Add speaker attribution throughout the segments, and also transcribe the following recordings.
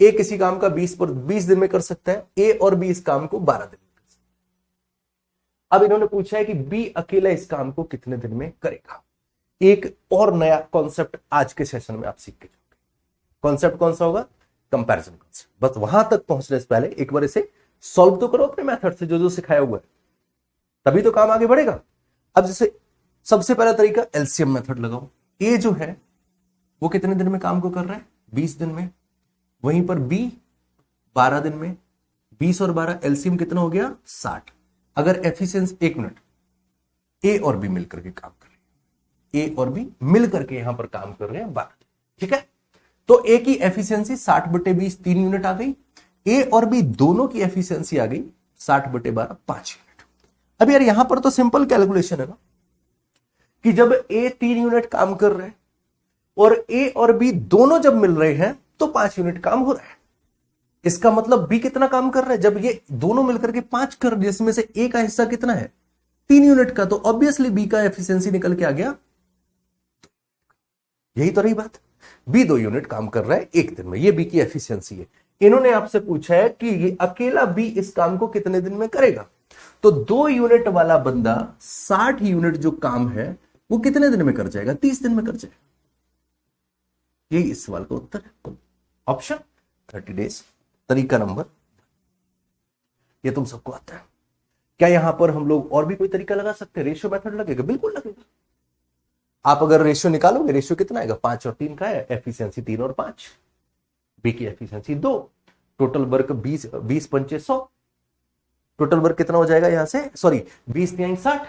Speaker 1: ए किसी काम का 20 दिन में कर सकता है, ए और बी इस काम को 12 दिन में कर सकता है। अब इन्होंने पूछा है कि बी अकेला इस काम को कितने दिन में करेगा। एक और नया कॉन्सेप्ट आज के सेशन में आप सीख के जाओगे। कॉन्सेप्ट कौन सा होगा? Comparison concept. बस वहां तक पहुंचने से पहले एक बार इसे सॉल्व तो करो अपने मेथड से, जो जो सिखाया हुआ है, तभी तो काम आगे बढ़ेगा। अब जैसे सबसे पहला तरीका एलसीएम मेथड लगाओ। ए जो है वो कितने दिन में काम को कर रहा है? 20 दिन में। वहीं पर बी 12 दिन में। 20 और 12 एलसीएम कितना हो गया? 60। अगर एफिशिएंसी, 1 मिनट, ए और बी मिलकर के काम कर रहे हैं, ए और बी मिलकर के यहां पर काम कर रहे हैं 12 दिन, ठीक है। तो ए की एफिशिएंसी 60/20 3 यूनिट आ गई। ए और बी दोनों की एफिशिएंसी आ गई 60/12 5 यूनिट। अब यार यहां पर तो सिंपल कैलकुलेशन है ना, कि जब ए 3 यूनिट काम कर रहे हैं और ए और बी दोनों जब मिल रहे हैं तो 5 यूनिट काम हो रहा है। इसका मतलब बी कितना काम कर रहा है? जब ये दोनों मिलकर के 5 कर रहे हैं, जिसमें से ए का हिस्सा कितना है? 3 यूनिट का, तो ऑब्वियसली बी का एफिशिएंसी निकल के आ गया। यही तो रही बात। बी 2 यूनिट काम कर रहा है 1 दिन में, ये बी की एफिशिएंसी है। इन्होंने आपसे पूछा है कि ये अकेला बी इस काम को कितने दिन में करेगा। तो 2 यूनिट वाला बंदा 60 यूनिट जो काम है वो कितने दिन में कर जाएगा? 30 दिन में कर जाएगा। यही इस सवाल का उत्तर है, ऑप्शन 30 डेज। तरीका नंबर, ये तुम सबको आता है। क्या यहां पर हम लोग और भी कोई तरीका लगा सकते हैं? रेशियो मेथड लगेगा? बिल्कुल लगेगा। आप अगर रेशियो निकालोगे, रेशियो कितना आएगा? 5 और 3 का है, एफिशिएंसी 3 और 5, बी की एफिशिएंसी 2, टोटल वर्क 20 पंचे 100। टोटल वर्क कितना हो जाएगा यहां से? सॉरी, 20 3 60,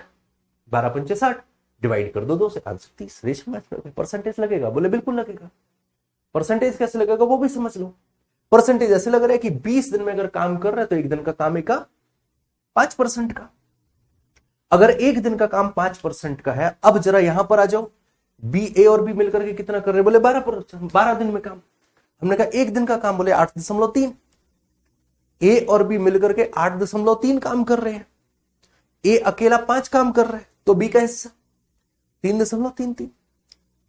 Speaker 1: 12 पंचे 60, डिवाइड कर दो 2 से, आंसर 30। रेशियो मेथड परसेंटेज लगेगा? बोले बिल्कुल लगेगा। परसेंटेज कैसे लगेगा वो भी समझ लो। परसेंटेज ऐसे लग रहा है कि 20 दिन में अगर काम कर रहा है तो 1 दिन का काम का 5% का। अगर 1 दिन का काम 5% का है, अब जरा यहां पर आ जाओ, बी ए और बी मिलकर के कितना कर रहे हैं? बोले 12 दिन में काम। हमने कहा 1 दिन का काम, बोले 8.3। ए और बी मिलकर के 8.3 काम कर रहे हैं। ए अकेला 5 काम कर रहा है, तो बी का हिस्सा 3.33,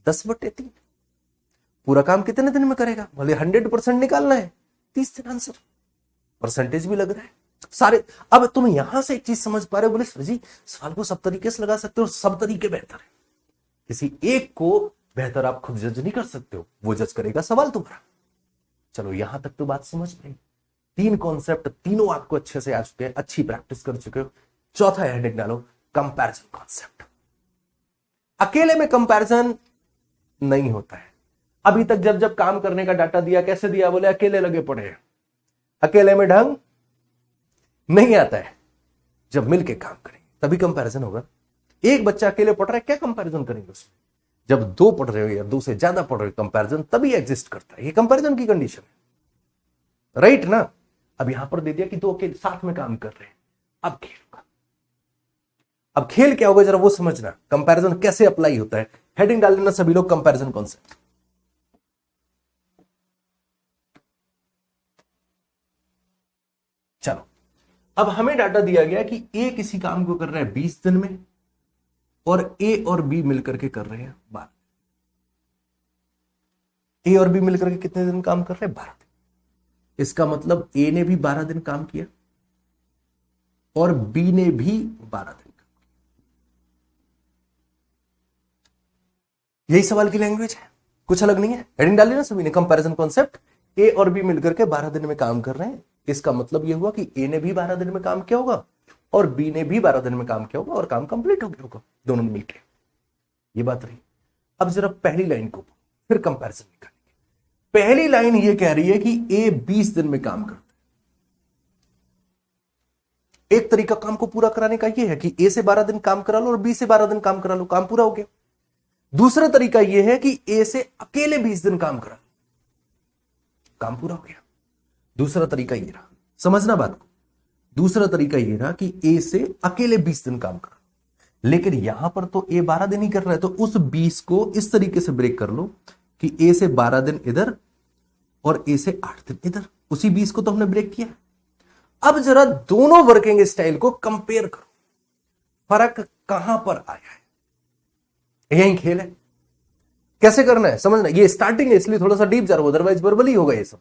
Speaker 1: 10/3। पूरा काम कितने दिन में करेगा? बोले 100% निकालना है, 30 दिन आंसर। परसेंटेज भी लग रहा है सारे। अब तुम यहां से एक चीज समझ पा रहे हो, बोले सर जी सवाल को सब तरीके से लगा सकते हो, सब तरीके बेहतर है। किसी एक को बेहतर आप खुद जज नहीं कर सकते हो, वो जज करेगा सवाल तुम्हारा। चलो यहां तक तो बात समझ में। 3 कॉन्सेप्ट, तीनों आपको अच्छे से आ चुके हैं, अच्छी प्रैक्टिस कर चुके हो। चौथा हेडिंग डालो, कंपैरिजन कॉन्सेप्ट। अकेले में कंपैरिजन नहीं होता है। अभी तक जब जब काम करने का डाटा दिया, कैसे दिया? बोले अकेले लगे पड़े हैं। अकेले में ढंग नहीं आता है, जब मिलके काम करेंगे तभी कंपैरिजन होगा। एक बच्चा अकेले पढ़ रहा है, क्या कंपैरिजन करेंगे उसमें? जब 2 पढ़ रहे हो या 2 से ज्यादा पढ़ रहे हो, कंपैरिजन तभी एग्जिस्ट करता है। ये कंपैरिजन की कंडीशन है, राइट ना? अब यहां पर दे दिया कि 2 अकेले साथ में काम कर रहे हैं, अब खेल होगा। अब खेल क्या होगा जरा वो समझना, कंपैरिजन कैसे अप्लाई होता है। हेडिंग डाल देना सभी लोग, कंपैरिजन कॉन्सेप्ट। चलो, अब हमें डाटा दिया गया कि ए किसी काम को कर रहा है 20 दिन में और ए और बी मिलकर के कर रहे हैं 12। ए और बी मिलकर के कितने दिन काम कर रहे हैं? 12 दिन। इसका मतलब ए ने भी 12 दिन काम किया और बी ने भी 12 दिन काम किया। यही सवाल की लैंग्वेज है, कुछ अलग नहीं है। हेडिंग डाली ना सभी ने, कंपैरिजन कॉन्सेप्ट। ए और बी मिलकर के 12 दिन में काम कर रहे हैं। इसका मतलब यह हुआ कि ए ने भी 12 दिन में काम किया होगा और बी ने भी 12 दिन में काम किया होगा और काम कंप्लीट हो गया होगा दोनों ने मिलकर। ये बात रही। अब जरा पहली लाइन को फिर कंपैरिजन निकालेंगे। पहली लाइन ये कह रही है कि ए 20 दिन में काम करता है। एक तरीका काम को पूरा कराने का यह है कि ए से 12 दिन काम करा लो और बी से 12 दिन काम करा लो, काम पूरा हो गया। दूसरा तरीका यह है कि ए से अकेले 20 दिन काम करा, काम पूरा हो गया। दूसरा तरीका यह रहा, समझना बात को। दूसरा तरीका यह रहा कि ए से अकेले 20 दिन काम करा, लेकिन यहां पर तो ए 12 दिन ही कर रहा है, तो उस 20 को इस तरीके से ब्रेक कर लो कि ए से 12 दिन इधर और ए से 8 दिन इधर। उसी 20 को तो हमने ब्रेक किया। अब जरा दोनों वर्किंग स्टाइल को कंपेयर करो, फर्क कहां पर आया है। यही खेल है। कैसे करना है समझना। ये स्टार्टिंग है इसलिए थोड़ा सा डीप जा रहा हूं, अदरवाइज वर्बली होगा ये सब।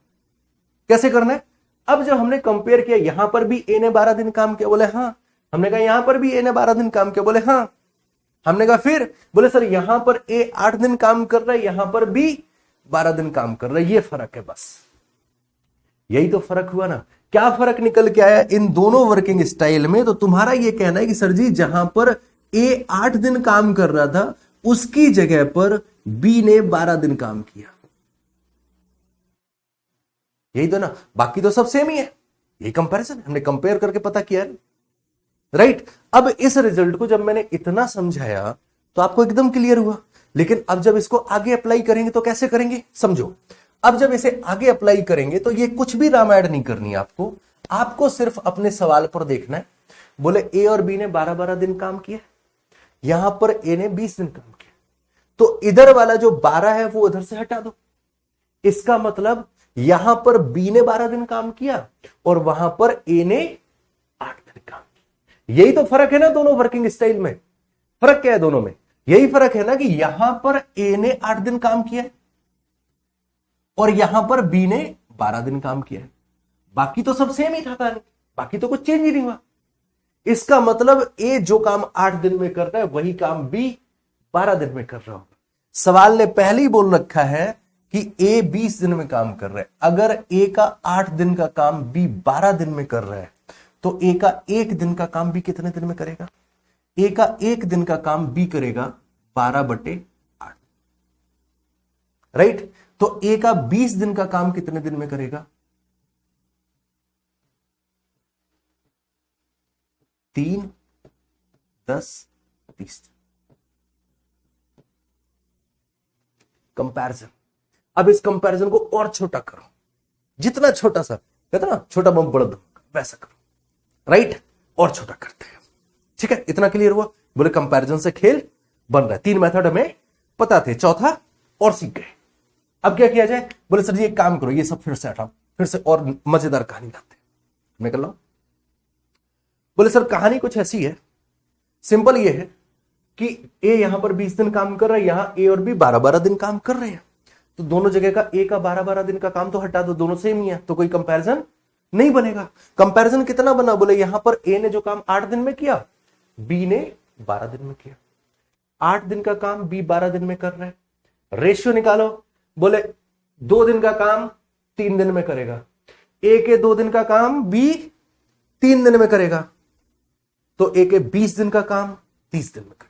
Speaker 1: कैसे करना है? अब जब हमने कंपेयर किया, यहां पर भी ए ने 12 दिन काम किया, बोले हाँ। हमने कहा यहां पर भी ए ने 12 दिन काम किया, बोले हाँ। हमने कहा फिर, बोले सर यहां पर ए 8 दिन काम कर रहा है, यहां पर भी 12 दिन काम कर रहा है, ये फर्क है बस। यही तो फर्क हुआ ना। क्या फर्क निकल के आया इन दोनों वर्किंग स्टाइल में? तो तुम्हारा ये कहना है कि सर जी जहां पर ए 8 दिन काम कर रहा था उसकी जगह पर बी ने 12 दिन काम किया। यही तो ना, बाकी तो सब सेम ही है। यही कंपैरिजन हमने कंपेयर करके पता किया है, राइट? अब इस रिजल्ट को जब मैंने इतना समझाया तो आपको एकदम क्लियर हुआ। लेकिन अब जब इसको आगे अप्लाई करेंगे तो कैसे करेंगे, समझो। अब जब इसे आगे अप्लाई करेंगे तो ये कुछ भी रामायण नहीं करनी आपको, आपको सिर्फ अपने सवाल पर देखना है। बोले ए और बी ने 12-12 दिन काम किया, यहां पर ए ने 20 दिन काम किया, तो इधर वाला जो 12 है वो उधर से हटा दो। इसका मतलब यहां पर बी ने 12 दिन काम किया और वहां पर ए ने 8 दिन काम किया। यही तो फर्क है ना दोनों वर्किंग स्टाइल में। फर्क क्या है दोनों में? यही फर्क है ना कि यहां पर ए ने 8 दिन काम किया और यहां पर बी ने 12 दिन काम किया है। बाकी तो सब सेम ही था, बाकी तो कुछ चेंज ही नहीं हुआ। इसका मतलब ए जो काम 8 दिन में कर रहा है वही काम बी 12 दिन में कर रहा होगा। सवाल ने पहले ही बोल रखा है कि ए 20 दिन में काम कर रहा है। अगर ए का 8 दिन का काम बी 12 दिन में कर रहा है तो ए का 1 दिन का काम बी कितने दिन में करेगा? ए का 1 दिन का काम बी करेगा 12/8, राइट? तो ए का 20 दिन का काम कितने दिन में करेगा? 3, 10, 30। कंपैरिजन। अब इस कंपैरिजन को और छोटा करो, जितना छोटा सा कहते ना छोटा बम बड़ा धमाका, वैसा करो, राइट? और छोटा करते हैं, ठीक है? इतना क्लियर हुआ? बोले कंपैरिजन से खेल बन रहा है। 3 मेथड हमें पता थे, चौथा और सीख गए। अब क्या किया जाए? बोले सर जी एक काम करो, ये सब फिर से हटाओ, फिर से और मजेदार कहानी लाते हैं। मैं कर लो। बोले सर कहानी कुछ ऐसी है, सिंपल ये है कि ए यहां पर 20 दिन काम कर रहा है, यहां ए और बी 12-12 दिन काम कर रहे हैं, तो दोनों जगह का ए का 12-12 दिन का काम तो हटा दो, दोनों सेम ही है, तो कोई कंपैरिजन नहीं बनेगा। कंपैरिजन कितना बना? बोले यहां पर ए ने जो काम 8 दिन में किया, बी ने 12 दिन में किया। 8 दिन का काम बी 12 दिन में कर रहे हैं, रेशियो निकालो। बोले 2 दिन का काम 3 दिन में करेगा, ए के 2 दिन का काम बी 3 दिन में करेगा, तो ए के 20 दिन का काम 30 दिन में करेगा।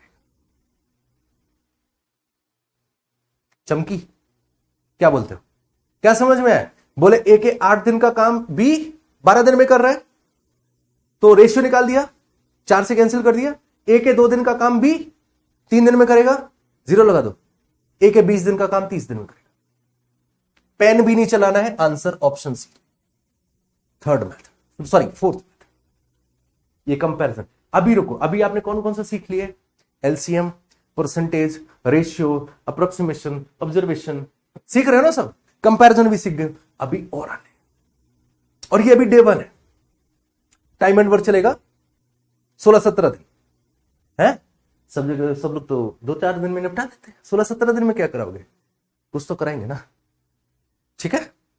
Speaker 1: चमकी? क्या बोलते हो? क्या समझ में आया? बोले ए के 8 दिन का काम बी 12 दिन में कर रहा है, तो रेशियो निकाल दिया, 4 से कैंसिल कर दिया। ए के 2 दिन का काम बी 3 दिन में करेगा, 0 लगा दो। ए के 20 दिन का काम 30 दिन में करेगा। पेन भी नहीं चलाना है, answer option C, third method, sorry fourth method, ये कंपैरिजन। अभी रुको, अभी आपने कौन कौन सा सीख लिए? LCM, percentage, ratio, approximation, observation, सीख रहे हो ना सब? कंपैरिजन भी सीख गए, अभी और आने, और ये अभी डे 1 है। टाइम एंड वर्क चलेगा 16-17 दिन है। सब जगह सब लोग तो 2-4 दिन में निपटा देते हैं, 16-17 दिन में क्या कराओगे? कुछ तो कराएंगे ना, ठीक है?